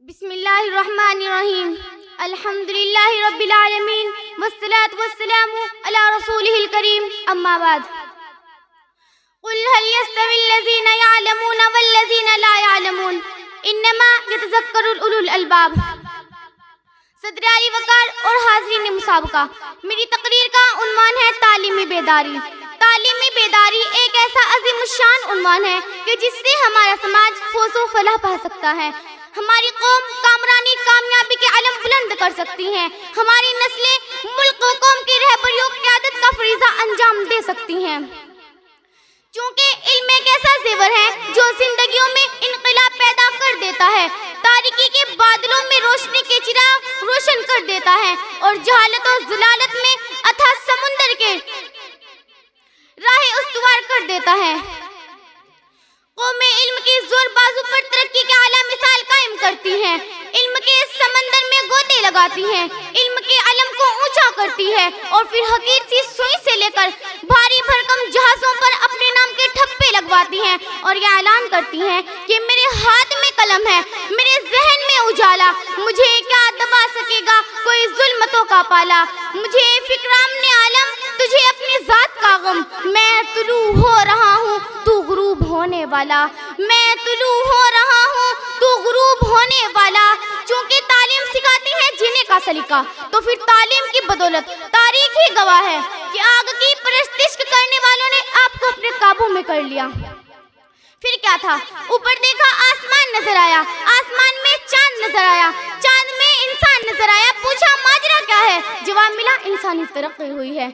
بسم اللہ الرحمن الرحیم الحمد للہ رب العالمین والصلاة والسلام علی رسولہ الکریم اما بعد قل هل يستوي الذين يعلمون والذين لا يعلمون انما يتذكر اولو الالباب۔ صدر علی وقار اور حاضرین مسابقہ، میری تقریر کا عنوان ہے تعلیمی بیداری۔ تعلیمی بیداری ایک ایسا عظیم الشان عنوان ہے کہ جس سے ہمارا سماج فوز و فلاح پا سکتا ہے، ہماری قوم کامرانی کامیابی کے علم بلند کر سکتی ہیں، ہماری نسلیں ملک و قوم کی رہبری و قیادت کا فریضہ انجام دے سکتی ہیں۔ چونکہ علم ایک ایسا زیور ہے جو زندگیوں میں انقلاب پیدا کر دیتا ہے، تاریکی کے بادلوں میں روشنی کے چراغ روشن کر دیتا ہے اور جہالت و ضلالت میں اتھاہ سمندر کے راہ استوار کر دیتا ہے۔ قوم علم کی زور بازو پر ترقی کے اعلیٰ مثال قائم کرتی ہے، علم کے سمندر میں گوتے لگاتی ہے، علم کے علم کو اونچا کرتی ہے اور پھر حقیر سی سوئی سے لے کر بھاری بھرکم جہازوں پر اپنے نام کے ٹھپے لگواتی ہیں اور یہ اعلان کرتی ہیں کہ میرے ہاتھ میں قلم ہے، میرے ذہن میں اجالا، مجھے کیا دبا سکے گا کوئی ظلمتوں کا پالا، مجھے فکرام نے عالم تجھے اپنی ذات کا غم، میں طلوع ہو رہا ہوں تو غروب ہونے والا، میں طلوع ہو رہا ہوں تو غروب ہونے والا۔ چونکہ تعلیم سکھاتی ہے جینے کا سلیقہ، تو پھر تعلیم کی بدولت تاریخ ہی گواہ ہے کہ آگ کی پرستش کرنے والوں نے آپ کو اپنے قابو میں کر لیا۔ پھر کیا تھا؟ اوپر دیکھا آسمان نظر آیا، آسمان میں چاند نظر آیا، چاند میں انسان نظر آیا، پوچھا ماجرا کیا ہے؟ جواب ملا انسانی ترقی ہوئی ہے۔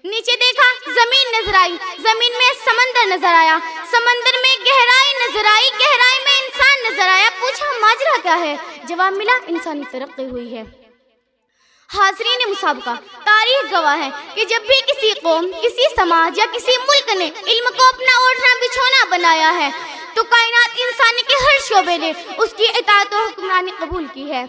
نیچے دیکھا زمین نظر آئی، زمین میں سمندر نظر آیا، سمندر میں گہرائی نظر آئی، گہرائی میں انسان نظر آیا، پوچھا ماجرا کیا ہے؟ جواب ملا انسانی ترقی ہوئی ہے۔ حاضرین مسابقہ، تاریخ گواہ ہے کہ جب بھی کسی قوم، کسی سماج یا کسی ملک نے علم کو اپنا اوڑھنا بچھونا بنایا ہے تو کائنات انسانی کے ہر شعبے نے اس کی اطاعت و حکمرانی قبول کی ہے،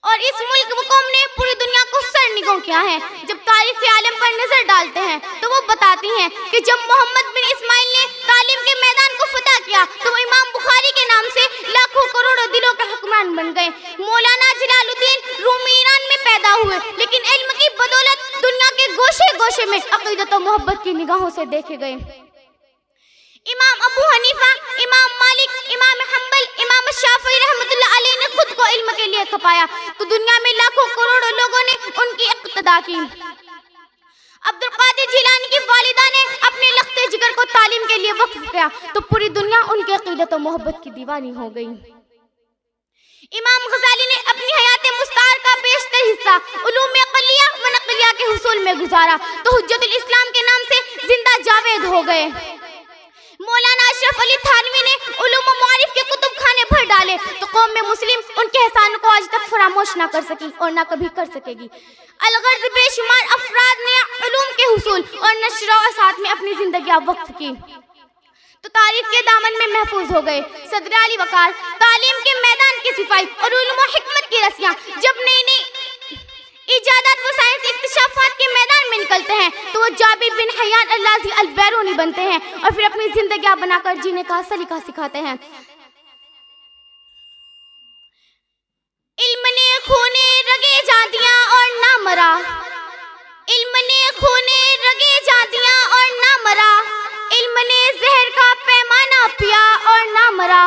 اور اس ملک و قوم نے پوری دنیا کو سرنگوں کیا ہے۔ جب تاریخ عالم پر نظر ڈالتے ہیں تو وہ بتاتی ہیں کہ جب محمد بن اسماعیل نے تعلیم کے میدان کو فتح کیا تو وہ امام بخاری کے نام سے لاکھوں کروڑوں دلوں کے حکمران بن گئے۔ مولانا جلال الدین رومی ایران میں پیدا ہوئے لیکن علم کی بدولت دنیا کے گوشے گوشے میں عقیدت و محبت کی نگاہوں سے دیکھے گئے۔ امام ابو حنیفہ، امام مالک، امام حنبل، امام شافعی رحمۃ اللہ علیہ نے خود کو علم کے لیے کھپایا تو دنیا میں لاکھوں کروڑوں لوگوں نے ان کی اقتدا کی۔ عبد القادر جیلانی کی والدہ نے اپنے لخت جگر کو تعلیم کے لیے وقف کیا تو پوری دنیا ان کی عقیدت و محبت کی دیوانی ہو گئی۔ امام غزالی نے اپنی حیات مستعار کا بیشتر حصہ علوم عقلیہ و نقلیہ کے حصول میں گزارا تو حجت الاسلام کے نام سے زندہ جاوید ہو گئے۔ مولانا اشرف علی تھانوی نے علوم و معارف کے کتب خانے بھر ڈالے تو قوم میں مسلم ان کے احسان کو آج تک فراموش نہ کر سکی اور نہ کبھی کر سکے گی۔ الغرض بے شمار افراد نے علوم کے حصول اور نشر و اشاعت میں اپنی زندگیاں وقف کی تو تاریخ کے دامن میں محفوظ ہو گئے۔ صدر علی وقار تعلیم کے میدان کی صفائی اور علم و حکمت کی رسیاں جب نئی نئی ایجادات و سائنسی اکتشافات کے میدان میں نکلتے ہیں تو وہ جابر بن حیان اللازی البیرونی بنتے ہیں اور پھر اپنی زندگیاں بنا کر جینے کا سلیقہ سکھاتے ہیں۔ علم نے خونے رگے جا دیا اور نہ مرا، علم نے خونے رگے جا دیا اور نہ مرا، علم نے زہر کا پیمانہ پیا اور نہ مرا،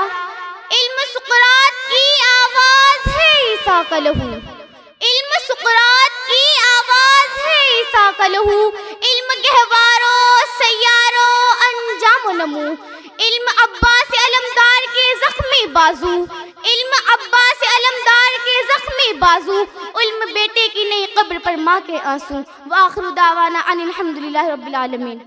علم سقراط کی آواز ہے عیسیٰ کا لہو، علم سقراط کی آواز ہے عیسیٰ کا لہو، علم گہوارو سیارو انجام و نمو، علم عباس علمدار کے زخمی بازو، علم عباس علمدار کے زخمی بازو، علم بیٹے کی نئی قبر پر ماں کے آنسو۔ وآخر دعوانا ان الحمدللہ رب العالمین۔